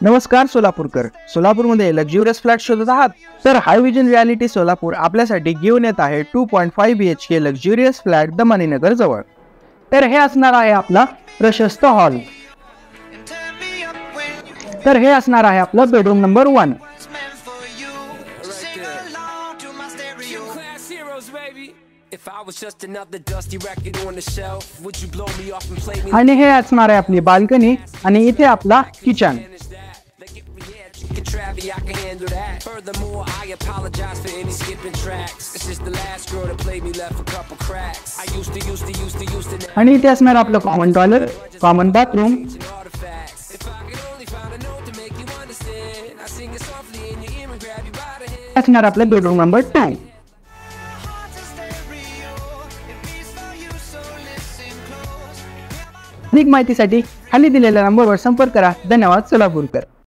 नमस्कार सोलापूरकर. सोलापूरमध्ये luxurious flat शोधत आहात तर हाय विजन रियालिटी सोलापूर आपल्यासाठी घेऊन येत आहे 2.5 BHK luxurious flat the Maninagar जवळ. तर हे असणार आहे आपला प्रशस्त हॉल. तर हे असणार आहे आपलं बेडरूम नंबर 1. आणि हे असणार आहे आपली बाल्कनी आणि इथे आपला किचन. आणि इथे असणार आपलं कॉमन टॉयलेट, कॉमन बाथरूम. असणार आपलं बेडरूम नंबर 2. अधिक माहितीसाठी खाली दिलेल्या नंबरवर संपर्क करा. धन्यवाद सोलापूरकर.